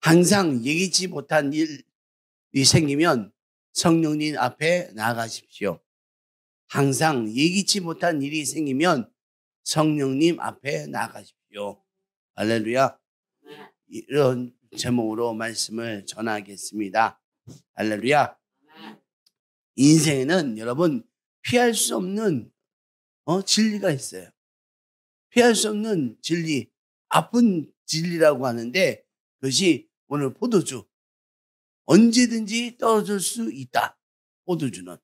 항상 예기치 못한 일이 생기면 성령님 앞에 나가십시오. 항상 예기치 못한 일이 생기면 성령님 앞에 나가십시오. 할렐루야. 이런 제목으로 말씀을 전하겠습니다. 할렐루야. 인생에는 여러분 피할 수 없는 진리가 있어요. 피할 수 없는 진리, 아픈 진리라고 하는데 그것이 오늘 포도주. 언제든지 떨어질 수 있다. 포도주는.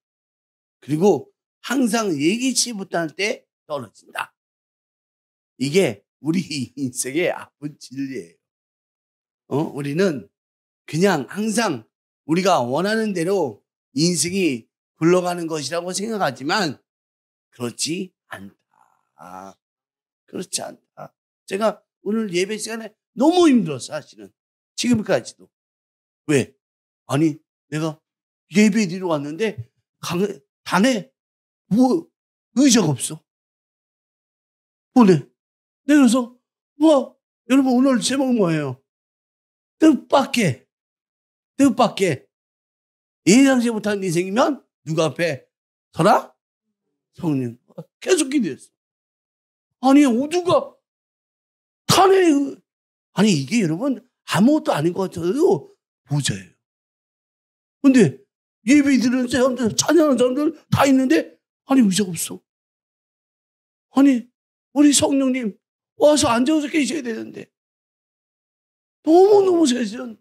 그리고 항상 예기치 못할 때 떨어진다. 이게 우리 인생의 아픈 진리예요. 우리는 그냥 항상 우리가 원하는 대로 인생이 굴러가는 것이라고 생각하지만 그렇지 않다. 그렇지 않다. 제가 오늘 예배 시간에 너무 힘들었어, 사실은. 지금까지도. 왜? 아니, 내가 예배 드리러 왔는데 단에 의자가 없어. 보내. 그래서 여러분 오늘 제목은 뭐예요? 뜻밖의 예상치 못한 인생이면 누가 앞에 서라? 성령. 계속 기도했어. 아니 누가 탄에 아니 이게 여러분 아무것도 아닌 것 같아도 보자예요. 근데 예배 드리는 사람들, 찬양하는 사람들 다 있는데 아니 의자가 없어. 아니 우리 성령님 와서 앉아서 계셔야 되는데 너무너무 세전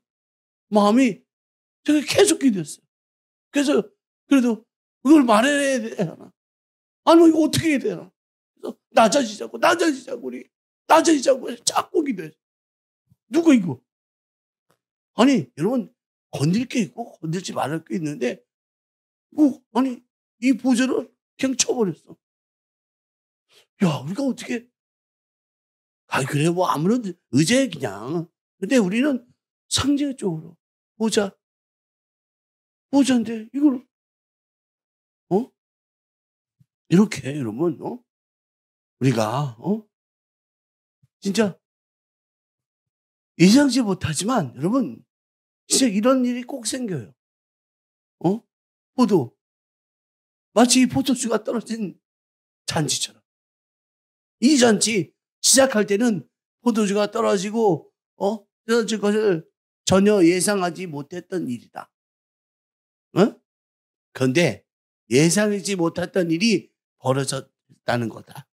마음이 제가 계속 기도했어요. 그래서 그래도 그걸 말해야 되나? 아니 이거 어떻게 해야 되나? 그래서 낮아지자고 우리 낮아지자고 자꾸 기도했어요. 누가 이거? 아니 여러분 건들 게 있고 건들지 말을 게 있는데 아니 이 보좌를 그냥 쳐버렸어. 야 우리가 어떻게 그래 뭐 아무런 의제 그냥. 근데 우리는 상징적으로 보자인데 이걸 이렇게 여러분 우리가 진짜 예상치 못하지만 여러분 진짜 이런 일이 꼭 생겨요. 마치 이 포도주가 떨어진 잔치처럼. 이 잔치 시작할 때는 포도주가 떨어지고 떨어질 것을 전혀 예상하지 못했던 일이다. 그런데 예상하지 못했던 일이 벌어졌다는 거다.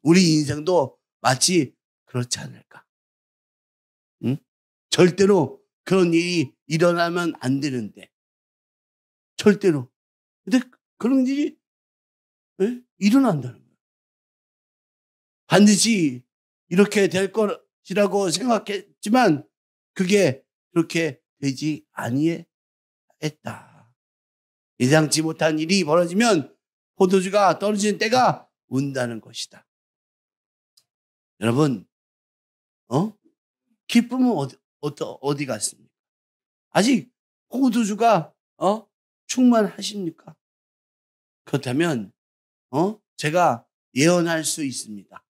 우리 인생도 마치 그렇지 않을까. 절대로 그런 일이 일어나면 안 되는데 절대로. 근데 그런 일이 일어난다는 거예요. 반드시 이렇게 될 것이라고 생각했지만 그게 그렇게 되지 아니했다. 예상치 못한 일이 벌어지면 포도주가 떨어지는 때가 온다는 것이다. 여러분, 기쁨은 어디 갔습니까? 아직 포도주가 충만하십니까? 그렇다면 제가 예언할 수 있습니다.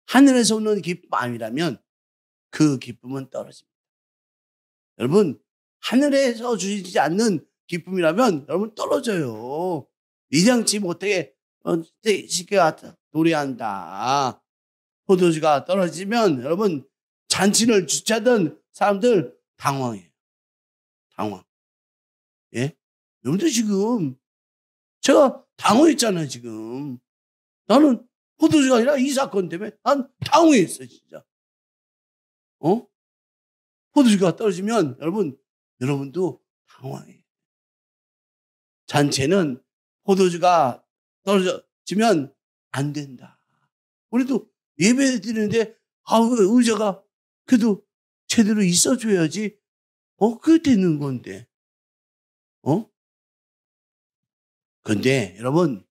하늘에서 오는 기쁨 아니라면 그 기쁨은 떨어집니다. 여러분 하늘에서 주시지 않는 기쁨이라면 여러분 떨어져요. 예상치 못하게 쉽게 노래한다. 포도주가 떨어지면 여러분 잔치를 주최하던 사람들 당황해요. 당황. 예? 여러분들 지금 제가 당황했잖아요. 지금 나는 포도주가 아니라 이 사건 때문에 난 당황했어 진짜. 포도주가 떨어지면 여러분도 당황해요. 잔치는 포도주가 떨어지면 안 된다. 우리도 예배 드리는데 의자가 그래도 제대로 있어줘야지. 그게 되는 건데. 근데 여러분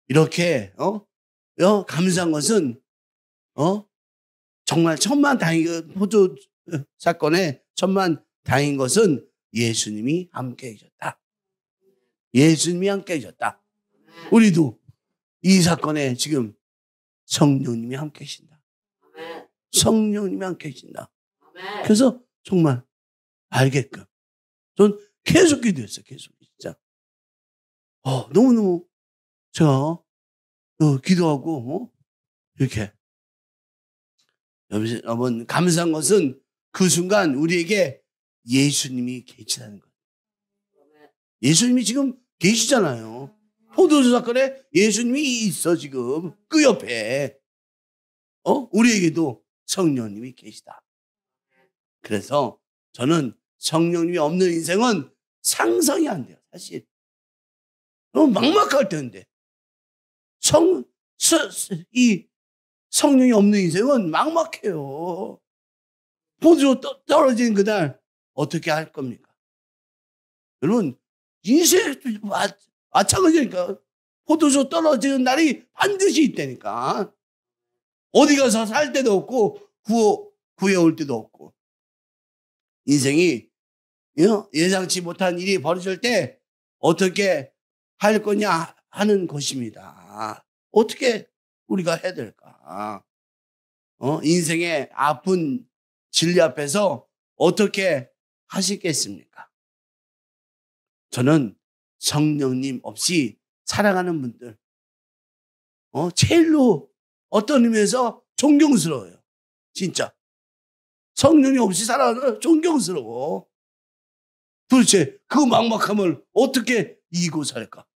이렇게 감사한 것은 정말 천만다행인 포도 사건에 천만다행인 것은 예수님이 함께 계셨다. 예수님이 함께 계셨다. 우리도 이 사건에 지금 성령님이 함께 계신다. 성령님이 함께 계신다. 그래서 정말 알게끔. 전 계속 기도했어요. 계속 진짜. 너무너무 제가 기도하고 이렇게 여러분 감사한 것은 그 순간 우리에게 예수님이 계시다는 거예요. 예수님이 지금 계시잖아요. 포도주 사건에 예수님이 있어 지금 그 옆에. 우리에게도 성령님이 계시다. 그래서 저는 성령님이 없는 인생은 상상이 안 돼요. 사실 너무 막막할 텐데 이 성령이 없는 인생은 막막해요. 포도주 떨어지는 그날 어떻게 할 겁니까? 여러분 인생도 마찬가지니까 포도주 떨어지는 날이 반드시 있다니까. 어디 가서 살 데도 없고 구해올 데도 없고. 인생이 예상치 못한 일이 벌어질 때 어떻게 할 거냐 하는 것입니다. 어떻게 우리가 해야 될까? 인생의 아픈 진리 앞에서 어떻게 하시겠습니까? 저는 성령님 없이 살아가는 분들 제일로 어떤 의미에서 존경스러워요. 진짜. 성령이 없이 살아가는 존경스러워. 도대체 그 막막함을 어떻게 이기고 살까?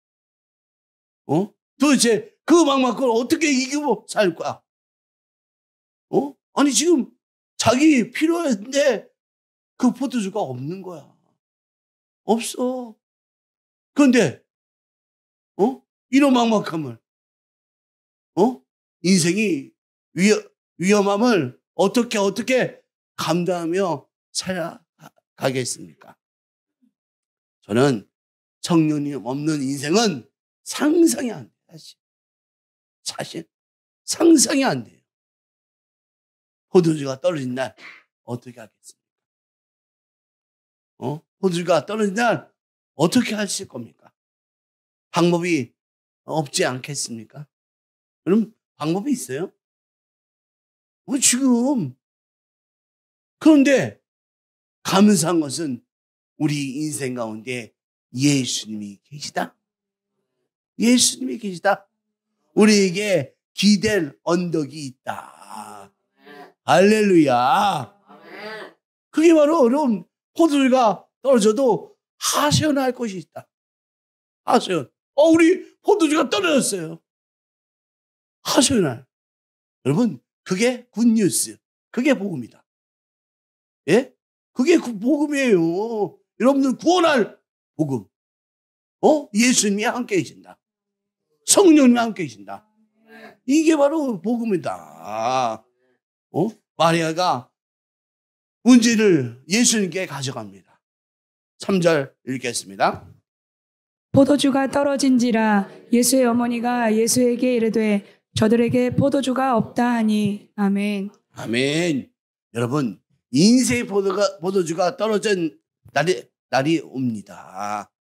도대체 그 막막함을 어떻게 이기고 살 거야? 아니 지금 자기 필요한데 그 포도주가 없는 거야. 없어. 그런데 이런 막막함을 인생이 위험함을 어떻게 감당하며 살아가겠습니까? 저는 성령님 없는 인생은 상상이 안 돼요. 사실 상상이 안 돼요. 포도주가 떨어진 날 어떻게 하겠습니까? 포도주가 떨어진 날 어떻게 하실 겁니까? 방법이 없지 않겠습니까? 그럼 방법이 있어요? 지금. 그런데 감사한 것은 우리 인생 가운데 예수님이 계시다. 예수님이 계시다. 우리에게 기댈 언덕이 있다. 할렐루야. 그게 바로 여러분 포도주가 떨어져도 하소연할 것이 있다. 하소연. 우리 포도주가 떨어졌어요. 하소연할. 여러분 그게 굿뉴스. 그게 복음이다. 예? 그게 복음이에요. 여러분들 구원할 복음. 예수님이 함께 계신다. 성령님이 함께 계신다. 이게 바로 복음이다. 마리아가 문제를 예수님께 가져갑니다. 3절 읽겠습니다. 포도주가 떨어진지라 예수의 어머니가 예수에게 이르되 저들에게 포도주가 없다 하니. 아멘. 아멘. 여러분 인생의 포도주가 떨어진 날이 옵니다.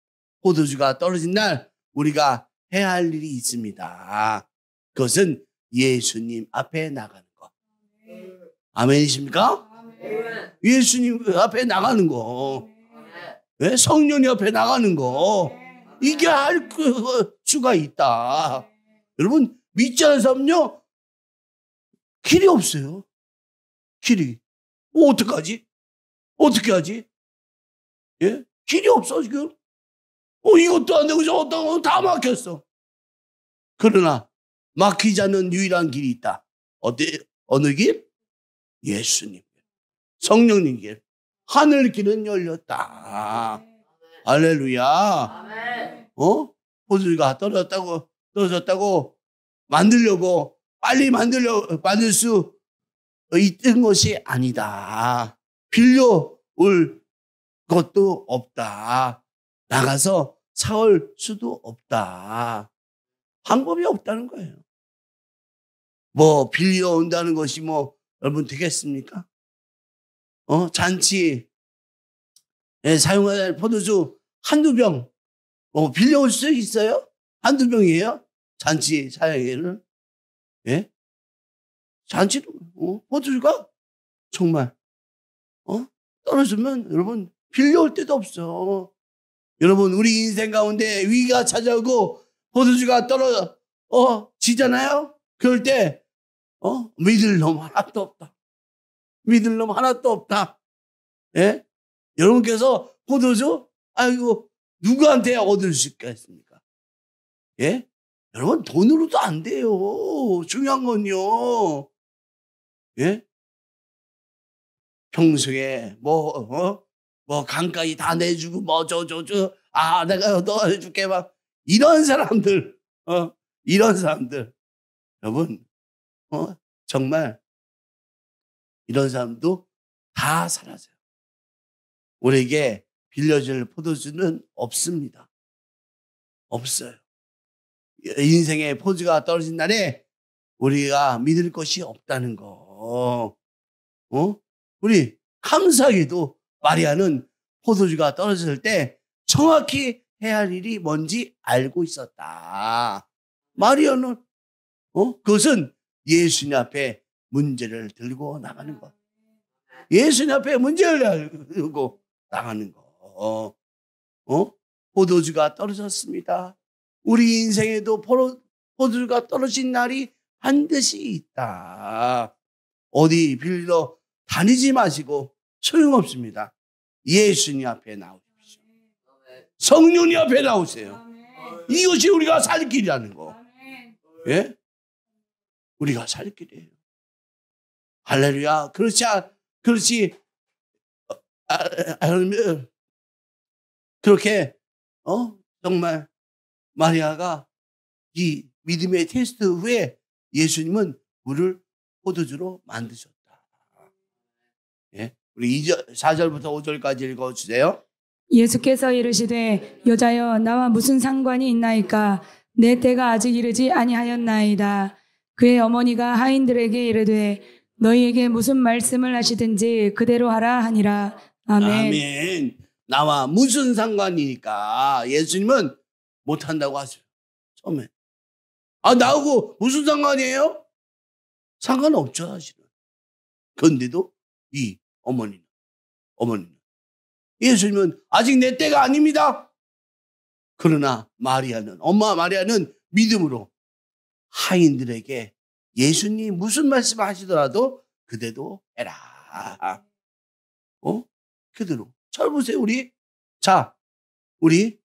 포도주가 떨어진 날 우리가 해야 할 일이 있습니다. 그것은 예수님 앞에 나가는 거. 아멘이십니까? 아멘. 예수님 앞에 나가는 거. 네? 성령님 앞에 나가는 거. 이게 할 수가 있다. 여러분 믿지 않는 사람은요 길이 없어요. 길이. 어떡하지? 어떻게 하지? 예? 길이 없어 지금. 이것도 안 되고 저것도 안 되고 다 막혔어. 그러나 막히지 않는 유일한 길이 있다. 어느 길? 예수님 길. 성령님 길. 하늘 길은 열렸다. 할렐루야. 포도주가 떨어졌다고 만들려고 빨리 만들 수 있던 것이 아니다. 빌려올 것도 없다. 나가서 사올 수도 없다. 방법이 없다는 거예요. 빌려온다는 것이 여러분 되겠습니까? 잔치에 사용할 포도주 한두 병 빌려올 수 있어요? 한두 병이에요? 잔치 사용에는. 예? 잔치로 포도주가 정말 떨어지면 여러분 빌려올 데도 없어. 여러분 우리 인생 가운데 위기가 찾아오고 포도주가 지잖아요. 그럴 때 믿을 놈 하나도 없다. 믿을 놈 하나도 없다. 예? 여러분께서 포도주 아이고 누구한테 얻을 수 있겠습니까? 예? 여러분 돈으로도 안 돼요. 중요한 건요. 예? 평소에 뭐 강가에 다 내주고 내가 너 해줄게 막 이런 사람들 이런 사람들 여러분 정말 이런 사람도 다 사라져요. 우리에게 빌려줄 포도주는 없습니다. 없어요. 인생의 포도주가 떨어진 날에 우리가 믿을 것이 없다는 거. 우리 감사하게도 마리아는 포도주가 떨어졌을 때 정확히 해야 할 일이 뭔지 알고 있었다. 마리아는 그것은 예수님 앞에 문제를 들고 나가는 것. 예수님 앞에 문제를 들고 나가는 거. 포도주가 떨어졌습니다. 우리 인생에도 포도주가 떨어진 날이 반드시 있다. 어디 빌려 다니지 마시고 소용없습니다. 예수님 앞에 나오십시오. 성령님 앞에 나오세요. 이것이 우리가 살 길이라는 거. 예? 우리가 살 길이에요. 할렐루야. 그렇지. 그렇게 정말 마리아가 이 믿음의 테스트 후에 예수님은 물을 포도주로 만드셨다. 예? 우리 4절부터 5절까지 읽어주세요. 예수께서 이르시되 여자여 나와 무슨 상관이 있나이까 내 때가 아직 이르지 아니하였나이다. 그의 어머니가 하인들에게 이르되 너희에게 무슨 말씀을 하시든지 그대로 하라 하니라. 아멘. 아멘. 나와 무슨 상관이니까 예수님은 못한다고 하세요. 처음에. 나하고 무슨 상관이에요? 상관없죠 사실은. 그런데도 이 어머니는 예수님은 아직 내 때가 아닙니다. 그러나 엄마 마리아는 믿음으로 하인들에게 예수님 무슨 말씀을 하시더라도 그대로 해라. 그대로. 잘 보세요, 우리. 자, 우리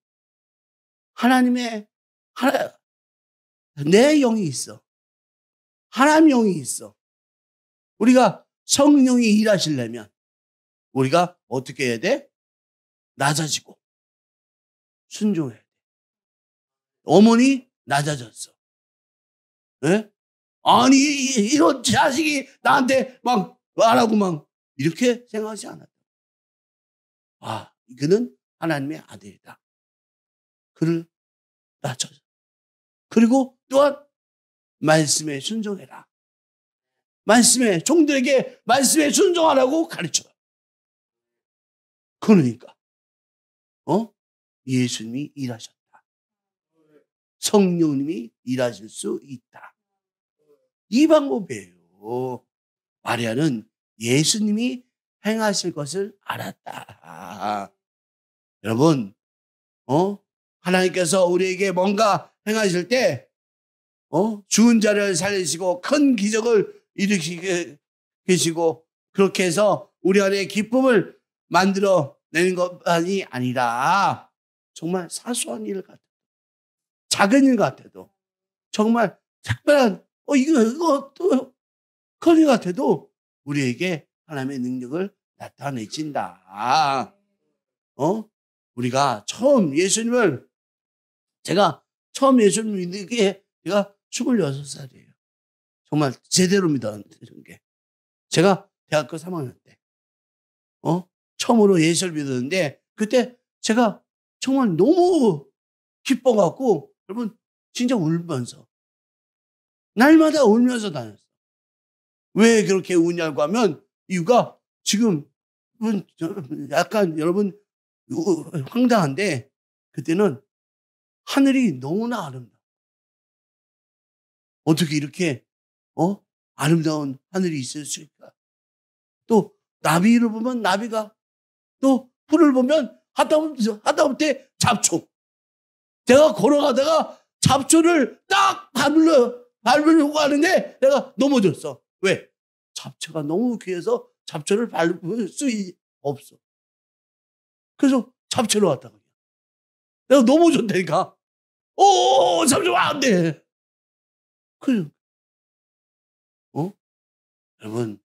내 영이 있어. 하나님 영이 있어. 우리가 성령이 일하시려면 우리가 어떻게 해야 돼? 낮아지고 순종해야 돼. 어머니 낮아졌어. 네? 아니 이런 자식이 나한테 막 말하고 막 이렇게 생각하지 않았다. 이거는 하나님의 아들이다. 그를 낮춰줘. 그리고 또한 말씀에 순종해라. 종들에게 말씀에 순종하라고 가르쳐요. 그러니까 예수님이 일하셨다. 성령님이 일하실 수 있다. 이 방법이에요. 마리아는 예수님이 행하실 것을 알았다. 여러분, 하나님께서 우리에게 뭔가 행하실 때, 죽은 자를 살리시고 큰 기적을 일으키게 계시고 그렇게 해서 우리 안에 기쁨을 만들어내는 것만이 아니라 정말 사소한 일 같아도 작은 일 같아도 정말 특별한 이거 또 큰 일 같아도 우리에게 하나님의 능력을 나타내신다. 우리가 제가 처음 예수님을 믿는 게 제가 26살이에요. 정말 제대로 믿었는 게. 제가 대학교 3학년 때, 처음으로 예수를 믿었는데, 그때 제가 정말 너무 기뻐갖고, 여러분, 진짜 울면서, 날마다 울면서 다녔어요. 왜 그렇게 우냐고 하면, 이유가 지금, 약간 여러분, 황당한데, 그때는 하늘이 너무나 아름다워. 어떻게 이렇게 아름다운 하늘이 있을 수 있을까? 또 나비를 보면 나비가, 또 풀을 보면 하다못해 잡초. 제가 걸어가다가 잡초를 딱 밟으려고 하는데 내가 넘어졌어. 왜? 잡초가 너무 귀해서 잡초를 밟을 수 없어. 그래서 잡초로 왔다가 내가 넘어졌다니까. 오, 잡초 안 돼. 그래서 여러분,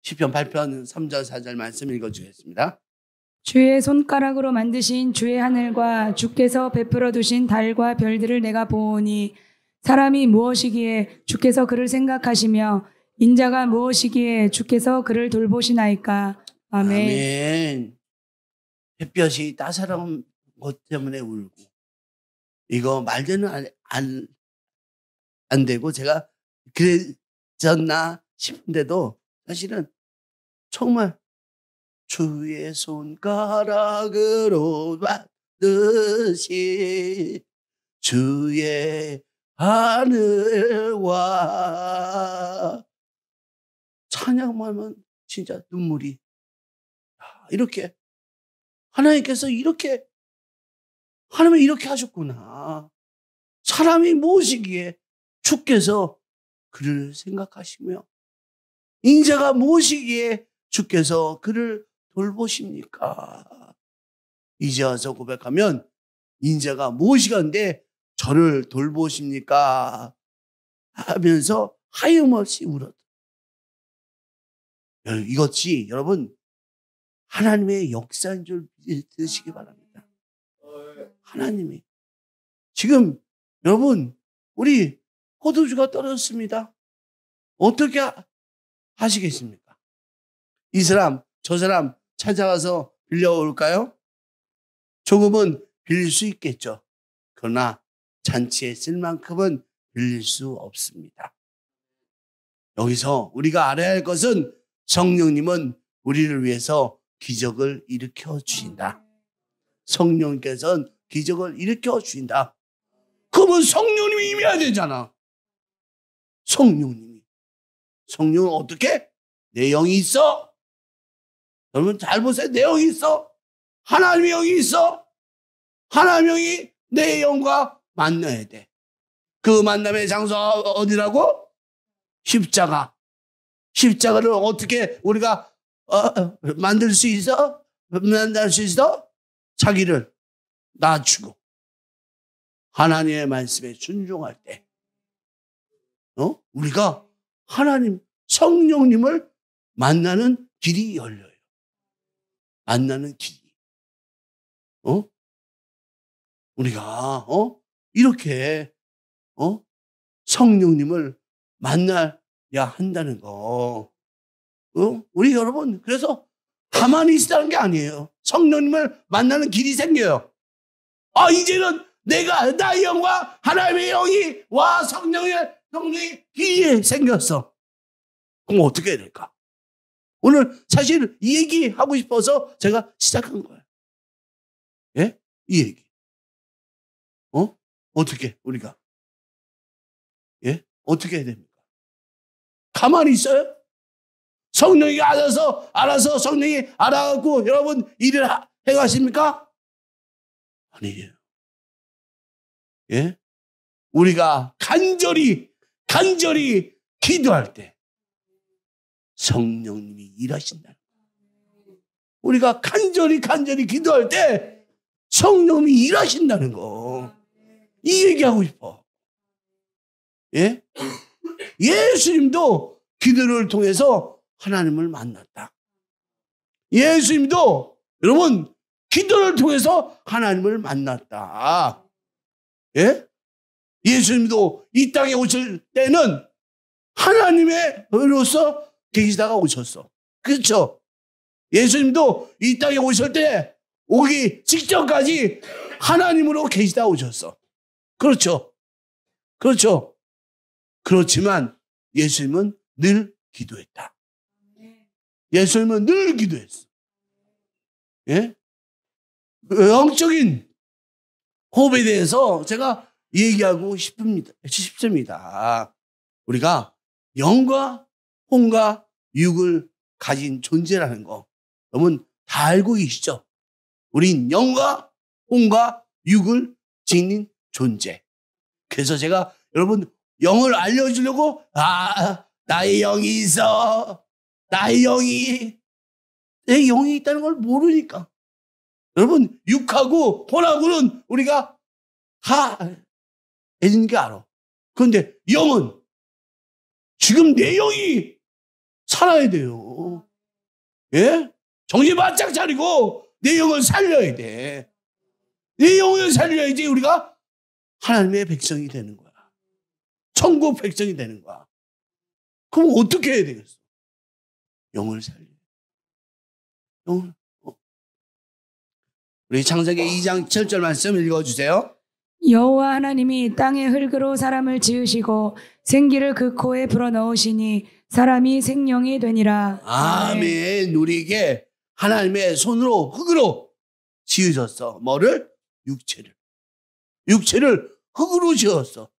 시편 8편 3절 4절 말씀 읽어주겠습니다. 주의 손가락으로 만드신 주의 하늘과 주께서 베풀어 두신 달과 별들을 내가 보오니 사람이 무엇이기에 주께서 그를 생각하시며 인자가 무엇이기에 주께서 그를 돌보시나이까. 아멘. 아멘. 햇볕이 따사로운 것 때문에 울고, 이거 말대는 안 되고 제가 그랬었나 싶은데도 사실은 정말 주의 손가락으로 만드신 주의 하늘과, 찬양만 하면 진짜 눈물이, 이렇게 하나님께서 하나님이 이렇게 하셨구나. 사람이 무엇이기에 주께서 그를 생각하시며 인자가 무엇이기에 주께서 그를 돌보십니까? 이제 와서 고백하면 인자가 무엇이간데 저를 돌보십니까? 하면서 하염없이 울었다. 이것이 여러분 하나님의 역사인 줄 믿으시기 바랍니다. 하나님이 지금 여러분 우리 포도주가 떨어졌습니다. 어떻게 하시겠습니까? 이 사람 저 사람 찾아가서 빌려올까요? 조금은 빌릴 수 있겠죠. 그러나 잔치에 쓸 만큼은 빌릴 수 없습니다. 여기서 우리가 알아야 할 것은 성령님은 우리를 위해서 기적을 일으켜 주신다. 성령께서는 기적을 일으켜 주신다. 그러면 성령님이 임해야 되잖아. 성령은 어떻게? 내 영이 있어. 여러분 잘 보세요. 내 영이 있어. 하나님의 영이 있어. 하나님의 영이 내 영과 만나야 돼. 그 만남의 장소가 어디라고? 십자가. 십자가를 어떻게 우리가 만들 수 있어? 만날 수 있어? 자기를 낮추고 하나님의 말씀에 순종할 때 우리가 하나님 성령님을 만나는 길이 열려요. 만나는 길이. 우리가 이렇게 성령님을 만나야 한다는 거. 우리 여러분 그래서 가만히 있으라는 게 아니에요. 성령님을 만나는 길이 생겨요. 이제는 나의 영과 하나님의 영이 와 성령이 길이 생겼어. 그럼 어떻게 해야 될까? 오늘 사실 이 얘기 하고 싶어서 제가 시작한 거예요. 예? 이 얘기. 어떻게 우리가 어떻게 해야 됩니까? 가만히 있어요? 성령이 알아서 성령이 알아갖고 여러분 일을 해가십니까? 아니에요. 예? 우리가 간절히 기도할 때 성령님이 일하신다. 우리가 간절히 기도할 때 성령님이 일하신다는 거. 이 얘기하고 싶어. 예? 예수님도 기도를 통해서 하나님을 만났다. 예수님도 여러분 기도를 통해서 하나님을 만났다. 예? 예수님도 이 땅에 오실 때는 하나님으로서 계시다가 오셨어. 그렇죠? 예수님도 이 땅에 오실 때 오기 직전까지 하나님으로 계시다 오셨어. 그렇죠? 그렇지만 예수님은 늘 기도했다. 예수님은 늘 기도했어. 예? 영적인 호흡에 대해서 제가 얘기하고 싶습니다. 우리가 영과 혼과 육을 가진 존재라는 거 여러분 다 알고 계시죠? 우린 영과 혼과 육을 지닌 존재. 그래서 제가 여러분 영을 알려주려고 나의 영이 있어. 나의 영이 내 영이 있다는 걸 모르니까. 여러분 육하고 혼하고는 우리가 다 애는 게 알아. 그런데 영은 지금 내 영이 살아야 돼요. 예? 정신 바짝 차리고 내 영을 살려야 돼. 내 영을 살려야지 우리가 하나님의 백성이 되는 거야. 천국 백성이 되는 거야. 그럼 어떻게 해야 되겠어? 영을 살려. 영을. 우리 창세기 2장 7절 말씀 읽어주세요. 여호와 하나님이 땅의 흙으로 사람을 지으시고 생기를 그 코에 불어넣으시니 사람이 생명이 되니라. 아멘. 우리에게 하나님의 손으로 흙으로 지으셨어. 뭐를? 육체를. 육체를 흙으로 지었어.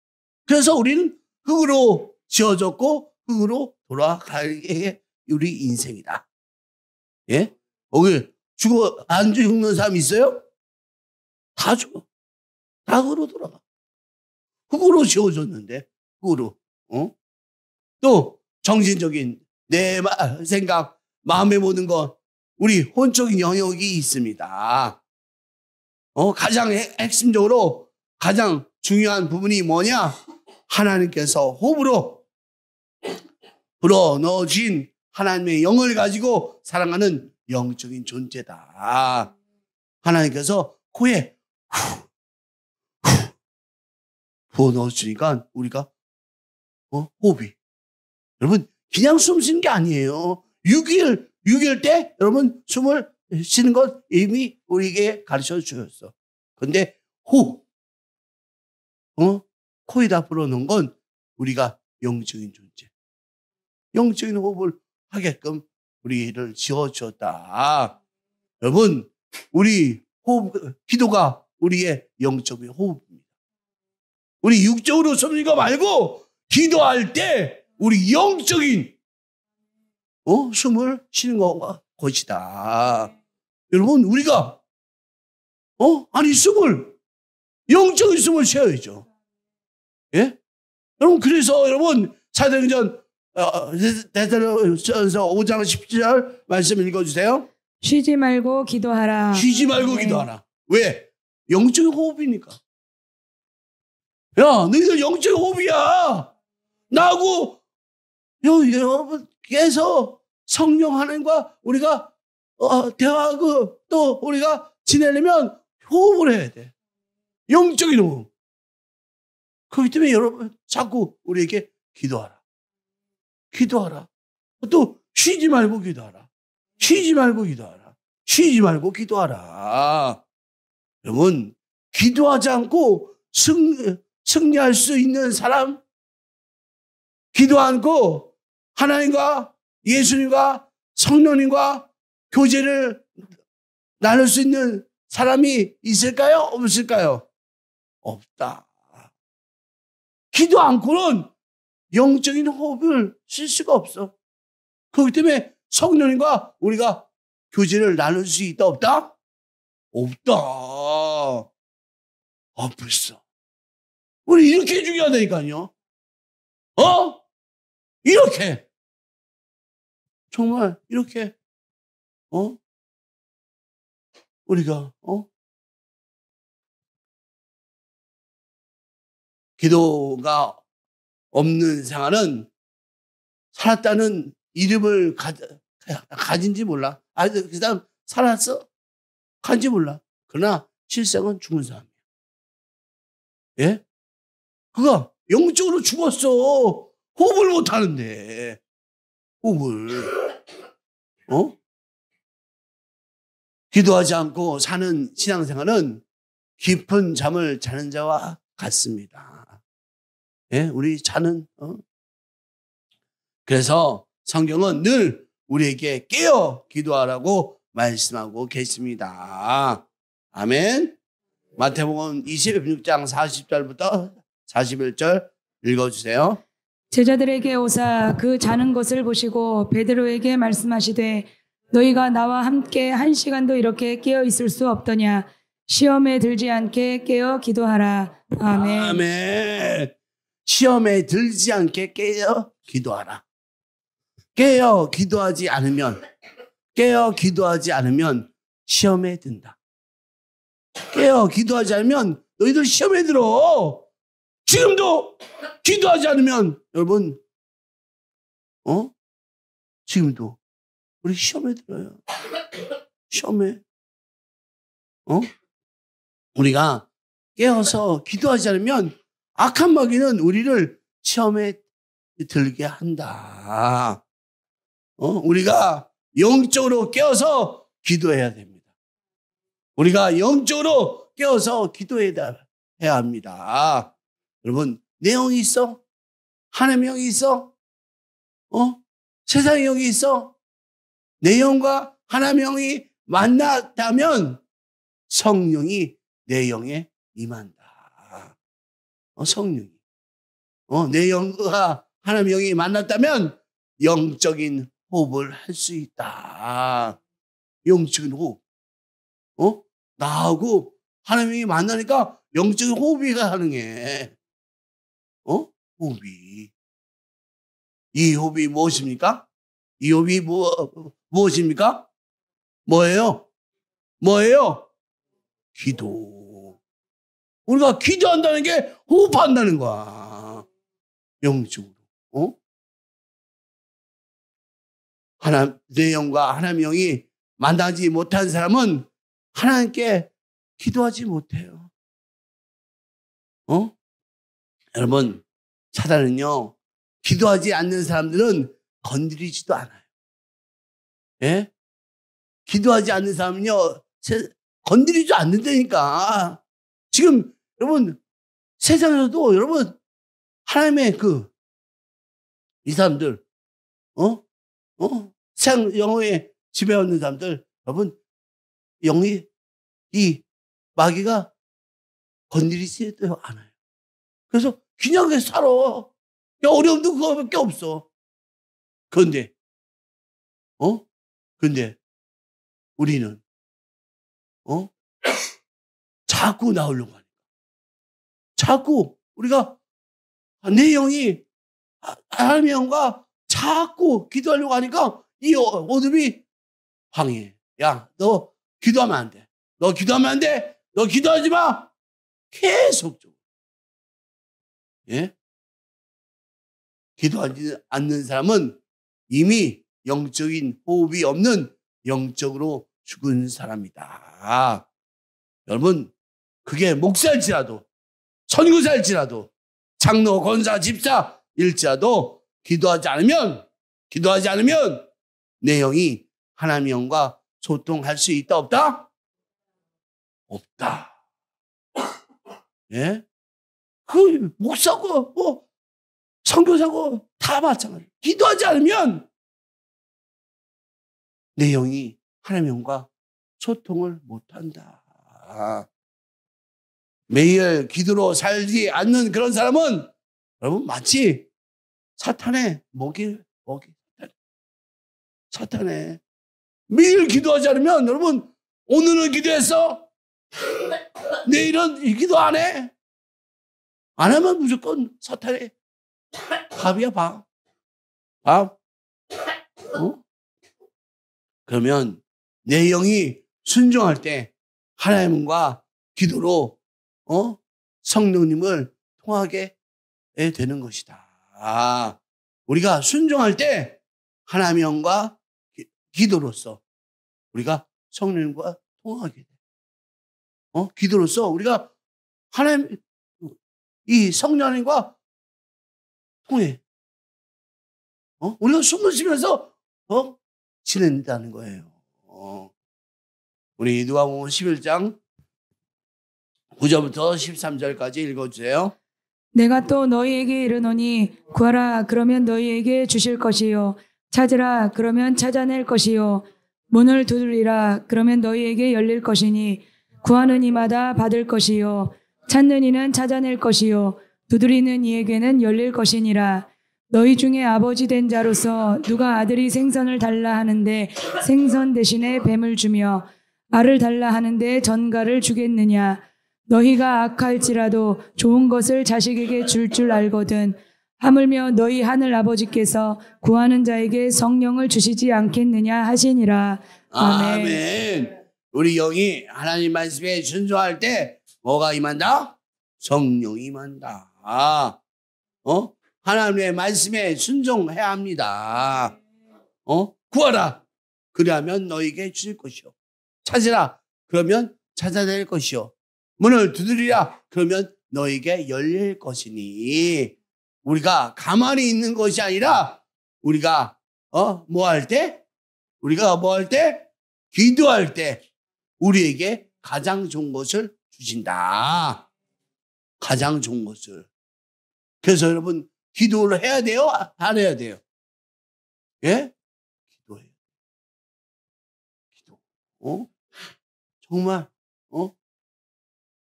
그래서 우리는 흙으로 지어졌고 흙으로 돌아가게 우리 인생이다. 예? 거기 안 죽는 사람 있어요? 다 죽어. 다 흙으로 돌아가. 흙으로 지어졌는데 흙으로. 또 정신적인 내 생각, 마음에 모든 것 우리 혼적인 영역이 있습니다. 가장 핵심적으로 가장 중요한 부분이 뭐냐? 하나님께서 호흡으로 불어넣으신 하나님의 영을 가지고 살아가는 영적인 존재다. 하나님께서 코에 부어넣으시니까 우리가 호흡이 여러분 그냥 숨 쉬는 게 아니에요. 6일 때 여러분 숨을 쉬는 것 이미 우리에게 가르쳐 주셨어. 그런데 호흡 코에다 불어넣은 건 우리가 영적인 존재, 영적인 호흡을 하게끔 우리를 지어주었다. 여러분 우리 호흡, 기도가 우리의 영적인 호흡입니다. 우리 육적으로 숨는 거 말고 기도할 때 우리 영적인 숨을 쉬는 것이다. 여러분 우리가 영적인 숨을 쉬어야죠. 예? 여러분 그래서 여러분 사도행전 데살로니가서 5장 10절 말씀 읽어주세요. 쉬지 말고 기도하라. 쉬지 말고 기도하라. 왜? 영적인 호흡이니까. 야, 너희들 영적인 호흡이야. 나하고 여러분께서 성령 하나님과 우리가 대화하고 또 우리가 지내려면 호흡을 해야 돼. 영적인 호흡. 그렇기 때문에 여러분 자꾸 우리에게 기도하라. 기도하라. 또 쉬지 말고 기도하라. 쉬지 말고 기도하라. 쉬지 말고 기도하라. 여러분 기도하지 않고 승리할 수 있는 사람, 기도 않고 하나님과 예수님과 성령님과 교제를 나눌 수 있는 사람이 있을까요? 없을까요? 없다. 기도 않고는 영적인 호흡을 쉴 수가 없어. 그렇기 때문에 성령님과 우리가 교제를 나눌 수 있다 없다? 없다. 없어. 우리 이렇게 중요하다니까요. 이렇게. 정말 이렇게 우리가 기도가 없는 생활은 살았다는 이름을 가진지 몰라. 그 다음 살았어? 간지 몰라. 그러나 실상은 죽은 사람이야. 예? 그가 영적으로 죽었어. 호흡을 못 하는데. 호흡을. 기도하지 않고 사는 신앙생활은 깊은 잠을 자는 자와 같습니다. 예? 우리 자는, 그래서 성경은 늘 우리에게 깨어 기도하라고 말씀하고 계십니다. 아멘. 마태복음 26장 40절부터 41절 읽어주세요. 제자들에게 오사 그 자는 것을 보시고 베드로에게 말씀하시되 너희가 나와 함께 1시간도 이렇게 깨어 있을 수 없더냐. 시험에 들지 않게 깨어 기도하라. 아멘. 아멘. 시험에 들지 않게 깨어 기도하라. 깨어 기도하지 않으면 시험에 든다. 깨어 기도하지 않으면 너희들 시험에 들어. 지금도 기도하지 않으면 여러분, 지금도 우리 시험에 들어요. 시험에, 우리가 깨어서 기도하지 않으면 악한 마귀는 우리를 시험에 들게 한다. 우리가 영적으로 깨어서 기도해야 됩니다. 우리가 영적으로 깨어서 기도해야 합니다. 여러분, 내 영이 있어? 하나님의 영이 있어? 세상의 영이 있어? 내 영과 하나님의 영이 만났다면 성령이 내 영에 임한다. 성령이. 내 영과 하나님의 영이 만났다면 영적인 호흡을 할 수 있다. 영적인 호흡. 나하고 하나님이 만나니까 영적인 호흡이 가능해. 호흡이. 이 호흡이 무엇입니까? 이 호흡이 무엇입니까? 뭐예요? 기도. 우리가 기도한다는 게 호흡한다는 거야. 영적으로. 내 영과 하나님의 영이 만나지 못한 사람은 하나님께 기도하지 못해요. 여러분, 사단은요, 기도하지 않는 사람들은 건드리지도 않아요. 예? 기도하지 않는 사람은요, 건드리지 않는다니까. 지금, 여러분, 세상에서도 여러분, 하나님의 이 사람들, 세상 영혼에 지배하는 사람들, 여러분, 이 마귀가 건드리지도 않아요. 그래서 그냥 살아. 어려움도 그거밖에 없어. 그런데 우리는, 자꾸 나오려고 하니까. 자꾸 우리가 내 영이 하나님의 영과 자꾸 기도하려고 하니까 이 어둠이 방해해. 야, 너 기도하면 안 돼. 너 기도하면 안 돼. 너 기도하지 마. 계속적으로. 예? 기도하지 않는 사람은 이미 영적인 호흡이 없는 영적으로 죽은 사람이다. 여러분, 그게 목사일지라도, 선교사일지라도, 장로, 권사, 집사일지라도 기도하지 않으면 내 영이 하나님의 영과 소통할 수 있다, 없다? 없다. 예? 목사고, 선교사고 다 마찬가지예요. 기도하지 않으면 내 영이 하나님의 영과 소통을 못한다. 매일 기도로 살지 않는 그런 사람은 여러분 마치 사탄의 먹이 사탄의 매일 기도하지 않으면 여러분 오늘은 기도했어? 내일은 기도 안 해? 안 하면 무조건 사탄의 밥이야, 밥. 그러면 내 영이 순종할 때 하나님과 기도로 성령님을 통하게 되는 것이다. 우리가 순종할 때 하나님의 영과 기도로서 우리가 성령님과 통하게 돼. 기도로서 우리가 하나님 이 성령님과 통해. 우리가 숨을 쉬면서 지낸다는 거예요. 우리 누가복음 11장 9절부터 13절까지 읽어주세요. 내가 또 너희에게 이르노니 구하라 그러면 너희에게 주실 것이요 찾으라 그러면 찾아낼 것이요 문을 두드리라 그러면 너희에게 열릴 것이니 구하는 이마다 받을 것이요 찾는 이는 찾아낼 것이요 두드리는 이에게는 열릴 것이니라. 너희 중에 아버지 된 자로서 누가 아들이 생선을 달라 하는데 생선 대신에 뱀을 주며 알을 달라 하는데 전갈을 주겠느냐. 너희가 악할지라도 좋은 것을 자식에게 줄 알거든. 하물며 너희 하늘 아버지께서 구하는 자에게 성령을 주시지 않겠느냐 하시니라. 아멘. 아멘. 우리 영이 하나님 말씀에 순종할 때 뭐가 임한다? 성령이 임한다. 하나님의 말씀에 순종해야 합니다. 구하라. 그리하면 너에게 주실 것이요. 찾으라. 그러면 찾아낼 것이요. 문을 두드리라. 그러면 너에게 열릴 것이니. 우리가 가만히 있는 것이 아니라 우리가 뭐 할 때? 우리가 뭐 할 때? 기도할 때 우리에게 가장 좋은 것을 주신다. 가장 좋은 것을. 그래서 여러분 기도를 해야 돼요? 안 해야 돼요? 예? 기도해요. 기도. 정말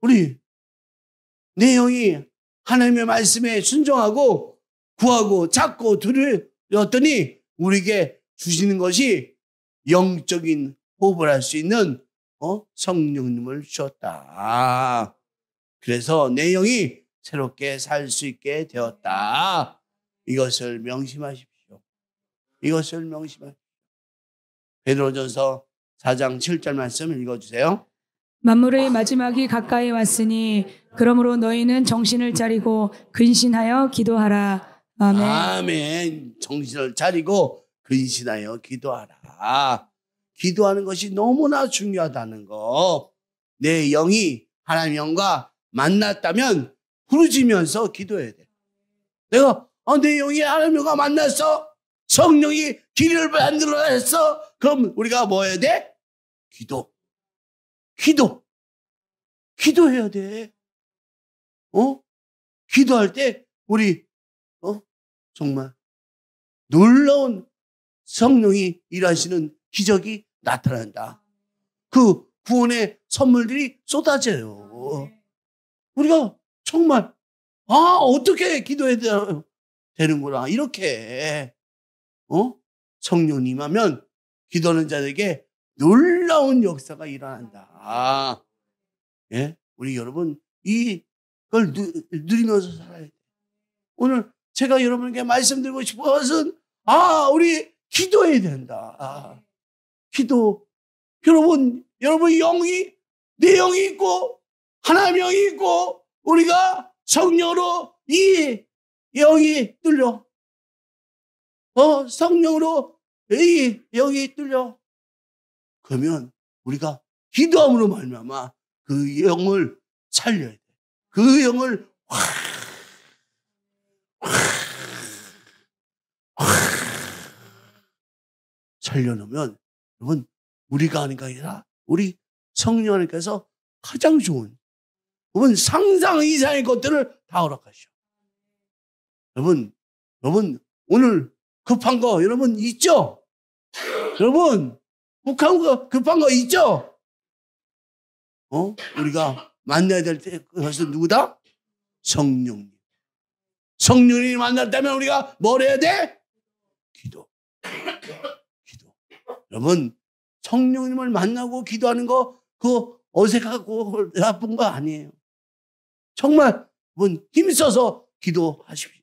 우리 내 영이 하나님의 말씀에 순종하고 구하고 찾고 들었더니 우리에게 주시는 것이 영적인 호흡을 할 수 있는 성령님을 주셨다. 그래서 내 영이 새롭게 살 수 있게 되었다. 이것을 명심하십시오. 이것을 명심하십시오. 베드로전서 4장 7절 말씀 읽어주세요. 만물의 마지막이 가까이 왔으니 그러므로 너희는 정신을 차리고 근신하여 기도하라. 아멘. 아멘. 정신을 차리고 근신하여 기도하라. 기도하는 것이 너무나 중요하다는 거. 내 영이 하나님 영과 만났다면 부르짖으면서 기도해야 돼. 내가 내 영이 하나님 영과 만났어. 성령이 길을 만들어냈어. 그럼 우리가 뭐 해야 돼? 기도해야 돼. 기도할 때 우리 정말 놀라운 성령이 일하시는 기적이 나타난다. 그 구원의 선물들이 쏟아져요. 우리가 정말 어떻게 기도해야 되는구나. 이렇게 성령님 하면 기도하는 자들에게 놀라운 역사가 일어난다. 예? 우리 여러분 이걸 누리면서 살아야 돼. 오늘 제가 여러분에게 말씀드리고 싶은 것은 우리 기도해야 된다. 기도. 여러분 영이 내 영이 있고 하나님 영이 있고 우리가 성령으로 이 영이 뚫려. 성령으로 이 영이 뚫려. 그러면 우리가 기도함으로 말미암아 그 영을 살려야 돼. 그 영을 살려놓으면 여러분 우리가 하는 게 아니라 우리 성령 하나님께서 가장 좋은 여러분 상상 이상의 것들을 다 허락하셔. 여러분 오늘 급한 거 여러분 있죠? 여러분 급한 거 있죠? 우리가 만나야 될 때 그것은 누구다? 성령님. 성령님이 만났다면 우리가 뭘 해야 돼? 기도. 여러분 성령님을 만나고 기도하는 거 그거 어색하고 나쁜 거 아니에요. 정말 여러분 힘써서 기도하십시오.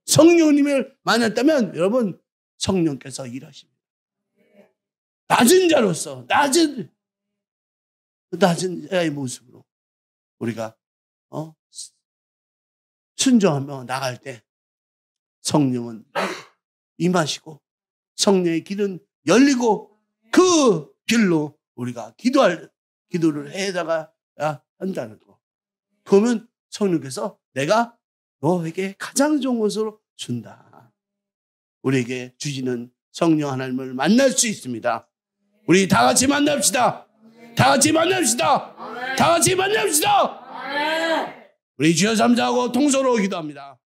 성령님을 만났다면 여러분 성령께서 일하십니다. 낮은 자로서 낮은 자의 모습으로 우리가 순종하며 나갈 때 성령은 임하시고 성령의 길은 열리고 그 길로 우리가 기도를 해다가 한다는 거. 그러면 성령께서 내가 너에게 가장 좋은 것으로 준다. 우리에게 주시는 성령 하나님을 만날 수 있습니다. 우리 다 같이 만납시다. 다 같이 만납시다. 다 같이 만납시다. 우리 주여 삼자하고 통성으로 기도합니다.